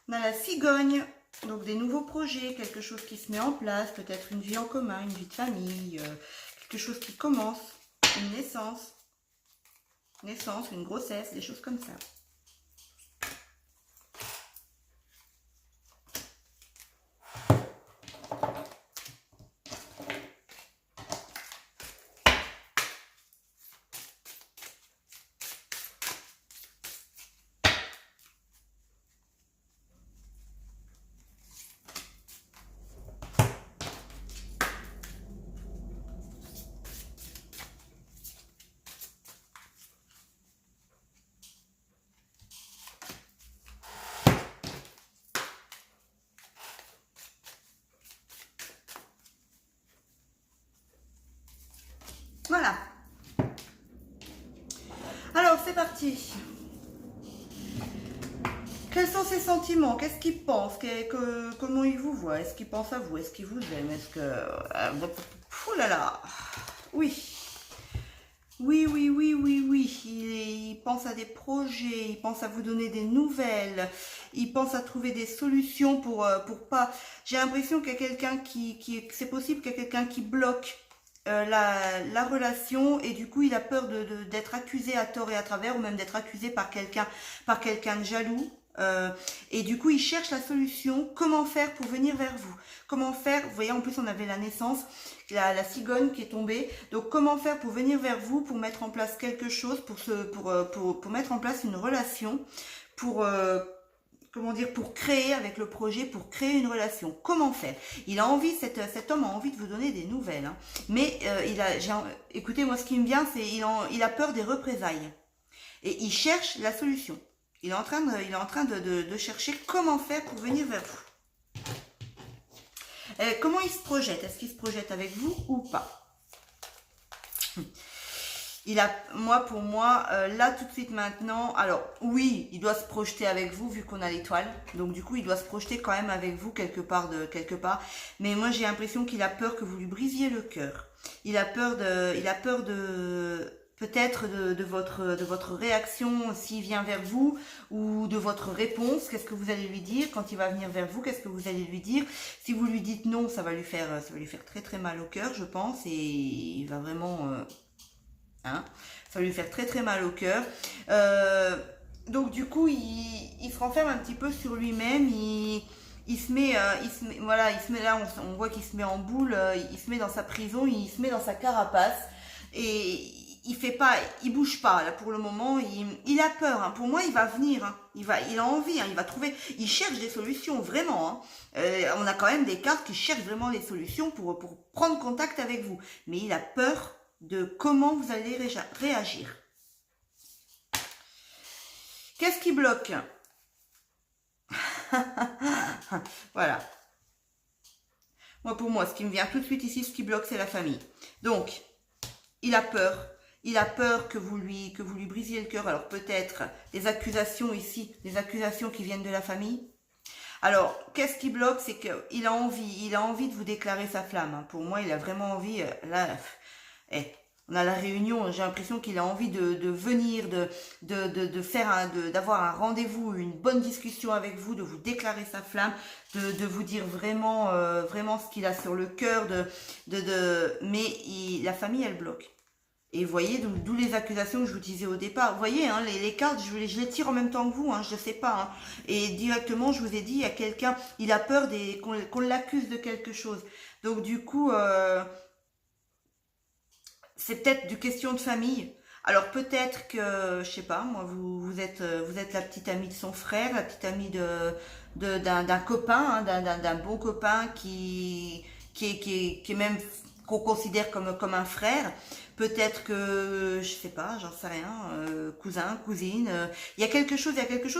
On a la cigogne, donc des nouveaux projets, quelque chose qui se met en place, peut-être une vie en commun, une vie de famille, quelque chose qui commence, une naissance, une grossesse, des choses comme ça. Voilà. Alors, c'est parti. Quels sont ses sentiments? Qu'est-ce qu'il pense? Comment il vous voit? Est-ce qu'il pense à vous? Est-ce qu'il vous aime? Est-ce que... oh là là. Oui. Oui, oui, oui, oui, oui. Il pense à des projets, il pense à vous donner des nouvelles, il pense à trouver des solutions pour pas. J'ai l'impression qu'il y a quelqu'un c'est possible qu'il y a quelqu'un qui bloque la relation et du coup il a peur d'être accusé à tort et à travers ou même d'être accusé par quelqu'un de jaloux. Et du coup il cherche la solution, comment faire pour venir vers vous, comment faire, vous voyez en plus on avait la naissance, la cigogne qui est tombée, donc comment faire pour venir vers vous, pour mettre en place quelque chose, pour mettre en place une relation, pour comment dire, pour créer avec le projet, pour créer une relation. Comment faire? Il a envie, cet homme a envie de vous donner des nouvelles, hein. Mais écoutez, moi ce qui me vient, c'est il a peur des représailles et il cherche la solution. Il est en train de chercher comment faire pour venir vers vous. Comment il se projette? Est-ce qu'il se projette avec vous ou pas? Pour moi, là tout de suite maintenant, alors oui, il doit se projeter avec vous vu qu'on a l'étoile, donc du coup il doit se projeter quand même avec vous quelque part, mais moi j'ai l'impression qu'il a peur que vous lui brisiez le cœur. Il a peur de peut-être de votre réaction s'il vient vers vous ou de votre réponse. Qu'est-ce que vous allez lui dire quand il va venir vers vous? Qu'est-ce que vous allez lui dire? Si vous lui dites non, ça va lui faire très très mal au cœur, je pense, et il va vraiment hein, ça va lui faire très très mal au cœur. Donc du coup, il se renferme un petit peu sur lui-même. Voilà, il se met là. On voit qu'il se met en boule. Il se met dans sa prison. Il se met dans sa carapace et il bouge pas là pour le moment. Il a peur. Hein. Pour moi, il va venir. Hein. Il a envie. Hein. Il va trouver. Il cherche des solutions vraiment. Hein. On a quand même des cartes qui cherchent vraiment des solutions pour prendre contact avec vous. Mais il a peur de comment vous allez réagir. Qu'est-ce qui bloque? Voilà. Pour moi, ce qui me vient tout de suite ici, ce qui bloque, c'est la famille. Donc, il a peur. Il a peur que vous lui brisiez le cœur. Alors peut-être des accusations ici, des accusations qui viennent de la famille. Alors, qu'est-ce qui bloque? C'est qu'il a envie de vous déclarer sa flamme. Pour moi, il a vraiment envie, là, on a la réunion, j'ai l'impression qu'il a envie de venir, d'avoir un rendez-vous, une bonne discussion avec vous, de vous déclarer sa flamme, de vous dire vraiment, vraiment ce qu'il a sur le cœur, mais la famille, elle bloque. Et vous voyez, d'où les accusations que je vous disais au départ. Vous voyez, hein, les cartes, je les tire en même temps que vous, hein, je ne sais pas. Hein. Et directement, je vous ai dit, il y a quelqu'un, il a peur qu'on l'accuse de quelque chose. Donc du coup, c'est peut-être une question de famille. Alors peut-être que, je sais pas, moi, vous êtes la petite amie de son frère, la petite amie d'un copain, hein, d'un bon copain qui est même qu'on considère comme un frère. Peut-être que, je sais pas, j'en sais rien, cousin, cousine. Il y a quelque chose,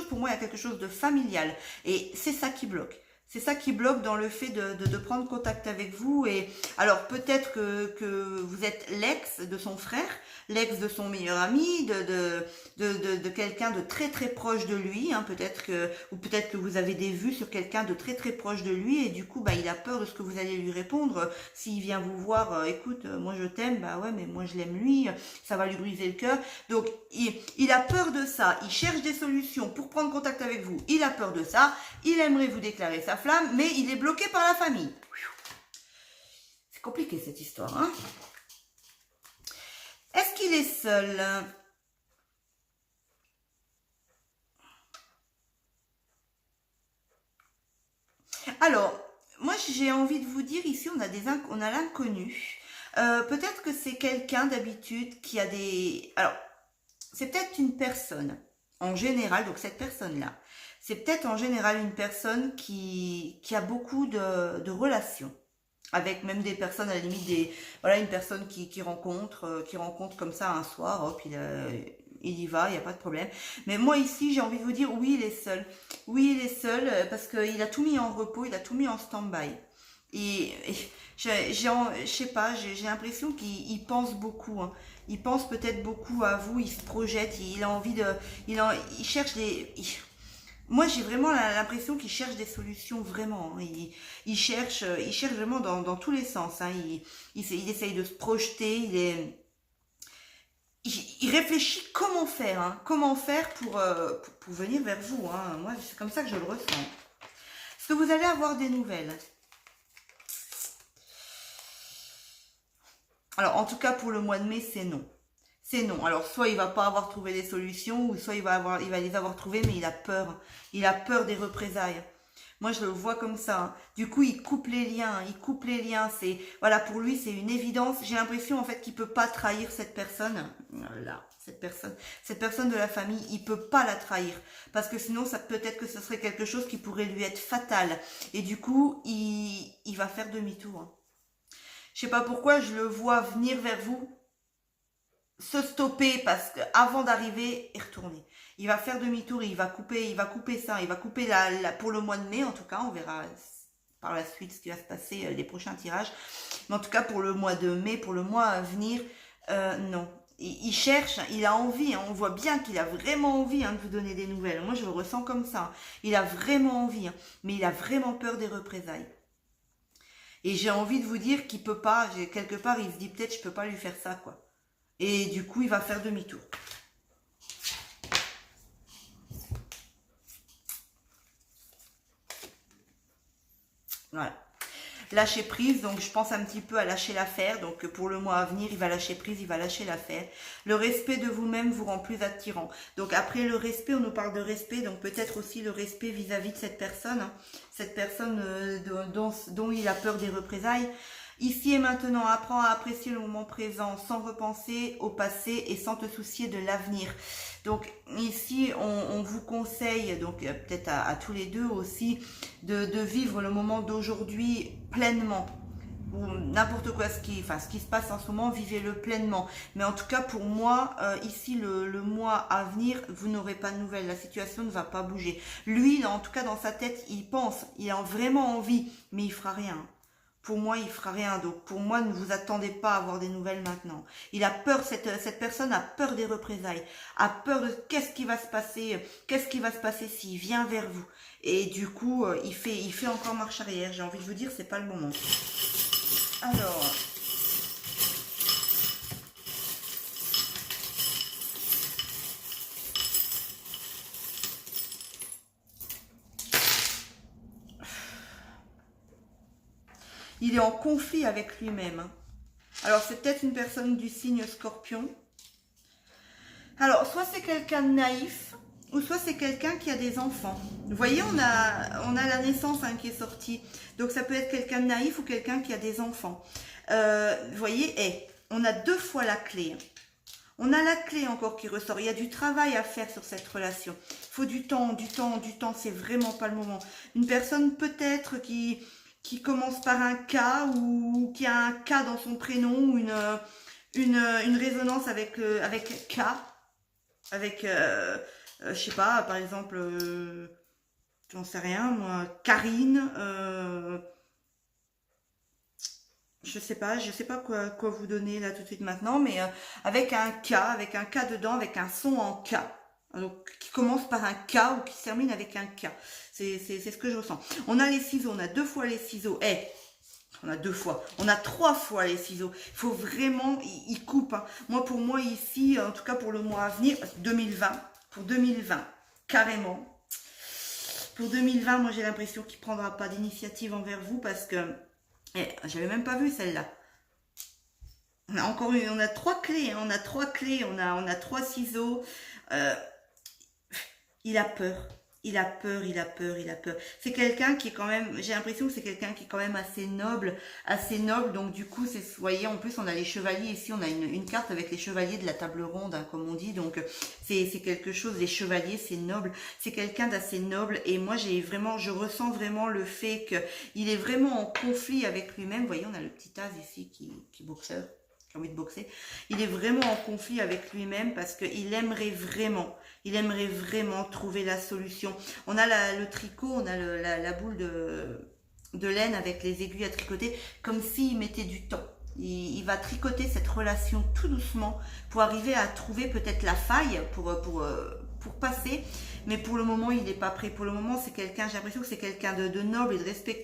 pour moi, il y a quelque chose de familial. Et c'est ça qui bloque. C'est ça qui bloque dans le fait de prendre contact avec vous. Et alors peut-être que vous êtes l'ex de son frère, l'ex de son meilleur ami, de quelqu'un de très très proche de lui. Hein, peut-être que vous avez des vues sur quelqu'un de très très proche de lui et du coup il a peur de ce que vous allez lui répondre. S'il vient vous voir, écoute, moi je t'aime, bah ouais, mais moi je l'aime lui, ça va lui briser le cœur. Donc il a peur de ça. Il cherche des solutions pour prendre contact avec vous. Il a peur de ça. Il aimerait vous déclarer sa flamme, mais il est bloqué par la famille. C'est compliqué cette histoire, hein? Est-ce qu'il est seul? Alors, moi j'ai envie de vous dire, ici on a l'inconnu. Peut-être que c'est quelqu'un d'habitude qui a des... Alors, c'est peut-être une personne, en général, donc cette personne-là, c'est peut-être en général une personne qui a beaucoup de relations avec même des personnes à la limite voilà, une personne qui rencontre comme ça un soir, hop, il y va, il n'y a pas de problème. Mais moi ici, j'ai envie de vous dire, oui, il est seul. Oui, il est seul parce qu'il a tout mis en repos, il a tout mis en stand-by. Et je sais pas, j'ai l'impression qu'il pense beaucoup. Hein. Il pense peut-être beaucoup à vous, il se projette, il a envie il cherche moi, j'ai vraiment l'impression qu'il cherche des solutions vraiment. Hein. Il cherche vraiment dans tous les sens. Hein. Il essaye de se projeter. il réfléchit comment faire, hein, comment faire pour venir vers vous. Hein. Moi, c'est comme ça que je le ressens. Est-ce que vous allez avoir des nouvelles? Alors, en tout cas, pour le mois de mai, c'est non. C'est non. Alors, soit il va pas avoir trouvé des solutions, ou soit il va les avoir trouvées, mais il a peur. Il a peur des représailles. Moi, je le vois comme ça. Hein. Du coup, il coupe les liens. Il coupe les liens. C'est, voilà, pour lui, c'est une évidence. J'ai l'impression, en fait, qu'il peut pas trahir cette personne. Là, cette personne de la famille, il peut pas la trahir. Parce que sinon, ça peut-être que ce serait quelque chose qui pourrait lui être fatal. Et du coup, il va faire demi-tour. Hein. Je sais pas pourquoi, je le vois venir vers vous, se stopper parce que avant d'arriver et retourner. Il va faire demi-tour, il va couper ça, il va couper pour le mois de mai en tout cas, on verra par la suite ce qui va se passer les prochains tirages. Mais en tout cas pour le mois de mai, pour le mois à venir, non. Il cherche, il a envie, hein, on voit bien qu'il a vraiment envie hein, de vous donner des nouvelles. Moi je le ressens comme ça. Il a vraiment envie, hein, mais il a vraiment peur des représailles. Et j'ai envie de vous dire qu'il peut pas, quelque part il se dit peut-être je peux pas lui faire ça quoi. Et du coup, il va faire demi-tour. Voilà. Lâcher prise, donc je pense un petit peu à lâcher l'affaire. Donc pour le mois à venir, il va lâcher prise, il va lâcher l'affaire. Le respect de vous-même vous rend plus attirant. Donc après le respect, on nous parle de respect, donc peut-être aussi le respect vis-à-vis de cette personne. Hein, cette personne dont il a peur des représailles. Ici et maintenant, apprends à apprécier le moment présent sans repenser au passé et sans te soucier de l'avenir. Donc ici, on vous conseille, donc peut-être à tous les deux aussi, de vivre le moment d'aujourd'hui pleinement. Ou n'importe quoi, ce qui se passe en ce moment, vivez-le pleinement. Mais en tout cas, pour moi, ici, le mois à venir, vous n'aurez pas de nouvelles. La situation ne va pas bouger. Lui, en tout cas, dans sa tête, il pense, il a vraiment envie, mais il fera rien. Pour moi, il fera rien. Donc, pour moi, ne vous attendez pas à avoir des nouvelles maintenant. Il a peur, cette personne a peur des représailles, a peur de qu'est-ce qui va se passer s'il vient vers vous. Et du coup, il fait encore marche arrière. J'ai envie de vous dire, c'est pas le moment. Alors, il est en conflit avec lui-même. Alors, c'est peut-être une personne du signe Scorpion. Alors, soit c'est quelqu'un de naïf, ou soit c'est quelqu'un qui a des enfants. Vous voyez, on a la naissance hein, qui est sortie. Donc, ça peut être quelqu'un de naïf ou quelqu'un qui a des enfants. Vous voyez, on a deux fois la clé. On a la clé encore qui ressort. Il y a du travail à faire sur cette relation. Il faut du temps. C'est vraiment pas le moment. Une personne peut-être qui commence par un K ou qui a un K dans son prénom ou une résonance avec K, avec je sais pas, par exemple, j'en sais rien, moi, Karine, je sais pas quoi vous donner là tout de suite maintenant, mais avec un K dedans, avec un son en K. Donc, qui commence par un K ou qui se termine avec un K. C'est ce que je ressens. On a les ciseaux, on a deux fois les ciseaux. On a deux fois, on a trois fois les ciseaux. Il faut vraiment, il coupe. Hein. Pour moi ici, en tout cas pour le mois à venir, 2020, pour 2020, carrément. Pour 2020, moi j'ai l'impression qu'il ne prendra pas d'initiative envers vous parce que, j'avais même pas vu celle-là. On a trois clés, hein, on a trois ciseaux. Il a peur. C'est quelqu'un qui est quand même, j'ai l'impression que c'est quelqu'un qui est quand même assez noble. Donc du coup, vous voyez, en plus on a les chevaliers ici, on a une carte avec les chevaliers de la table ronde, hein, comme on dit. Donc c'est quelque chose, les chevaliers, c'est noble. C'est quelqu'un d'assez noble. Et moi, je ressens vraiment le fait qu'il est vraiment en conflit avec lui-même. Vous voyez, on a le petit as ici qui est boxeur. Envie de boxer. Il est vraiment en conflit avec lui-même parce qu'il aimerait vraiment trouver la solution. On a le tricot, on a la boule de laine avec les aiguilles à tricoter, comme s'il mettait du temps. Il va tricoter cette relation tout doucement pour arriver à trouver peut-être la faille pour pour passer, mais pour le moment, il n'est pas prêt. Pour le moment, c'est quelqu'un, j'ai l'impression que c'est quelqu'un de noble et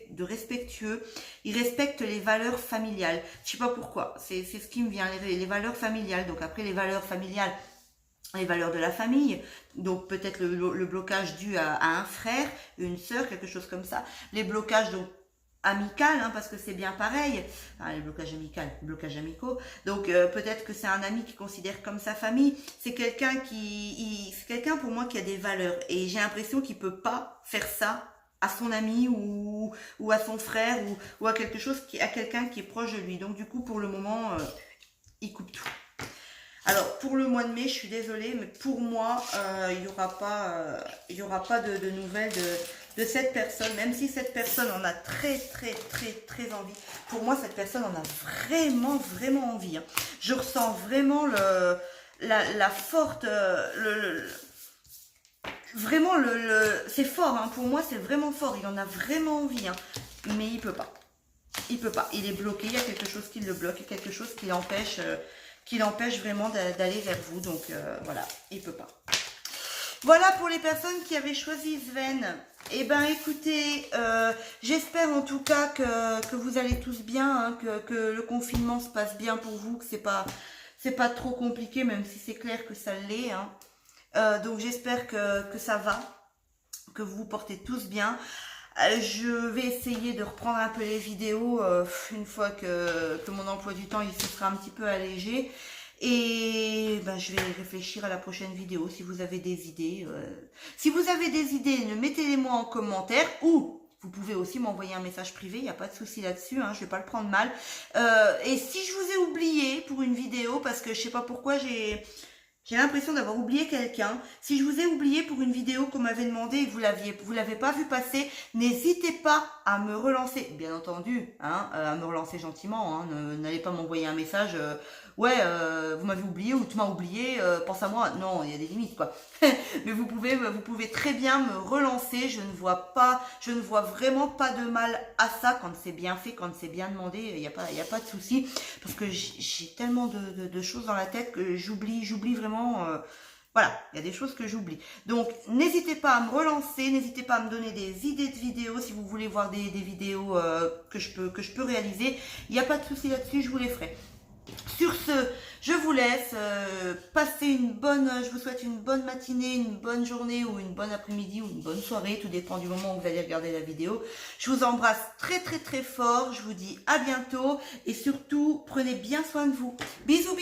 de respectueux. Il respecte les valeurs familiales. Je sais pas pourquoi, c'est ce qui me vient, les valeurs familiales. Donc après, les valeurs familiales, les valeurs de la famille, donc peut-être le blocage dû à un frère, une sœur, quelque chose comme ça. Les blocages donc amical, hein, parce que c'est bien pareil, enfin, les blocages amicaux, donc peut-être que c'est un ami qui considère comme sa famille, c'est quelqu'un c'est quelqu'un pour moi qui a des valeurs, et j'ai l'impression qu'il peut pas faire ça à son ami ou à son frère ou à quelque chose à quelqu'un qui est proche de lui, donc du coup pour le moment il coupe tout. Alors pour le mois de mai, je suis désolée, mais pour moi, il y aura pas de nouvelles de cette personne, même si cette personne en a très envie. Pour moi, cette personne en a vraiment envie. Hein. Je ressens vraiment la forte, vraiment c'est fort. Hein. Pour moi, c'est vraiment fort. Il en a vraiment envie, hein. Mais il peut pas. Il peut pas. Il est bloqué. Il y a quelque chose qui le bloque, quelque chose qui l'empêche vraiment d'aller vers vous. Donc voilà, il peut pas. Voilà pour les personnes qui avaient choisi Sven. Eh ben écoutez, j'espère en tout cas que vous allez tous bien, hein, que le confinement se passe bien pour vous, que c'est pas trop compliqué, même si c'est clair que ça l'est. Hein. Donc j'espère que ça va, que vous vous portez tous bien. Je vais essayer de reprendre un peu les vidéos une fois que mon emploi du temps il se sera un petit peu allégé. Et ben, je vais réfléchir à la prochaine vidéo si vous avez des idées. Si vous avez des idées, mettez-les-moi en commentaire ou vous pouvez aussi m'envoyer un message privé, il n'y a pas de souci là-dessus, hein, je ne vais pas le prendre mal. Et si je vous ai oublié pour une vidéo, parce que je ne sais pas pourquoi j'ai l'impression d'avoir oublié quelqu'un. Si je vous ai oublié pour une vidéo qu'on m'avait demandé et que vous l'avez pas vu passer, n'hésitez pas à me relancer, bien entendu, hein, à me relancer gentiment. Hein, n'allez pas m'envoyer un message, ouais, vous m'avez oublié ou tu m'as oublié, pense à moi. Non, il y a des limites, quoi. Mais vous pouvez très bien me relancer. Je ne vois vraiment pas de mal à ça quand c'est bien fait, quand c'est bien demandé. Il y a pas de souci parce que j'ai tellement de choses dans la tête que j'oublie vraiment. Voilà, il y a des choses que j'oublie. Donc, n'hésitez pas à me relancer, n'hésitez pas à me donner des idées de vidéos si vous voulez voir des vidéos que je peux réaliser. Il n'y a pas de souci là-dessus, je vous les ferai. Sur ce, je vous laisse, je vous souhaite une bonne matinée, une bonne journée ou une bonne après-midi ou une bonne soirée, tout dépend du moment où vous allez regarder la vidéo. Je vous embrasse très fort, je vous dis à bientôt et surtout, prenez bien soin de vous. Bisous.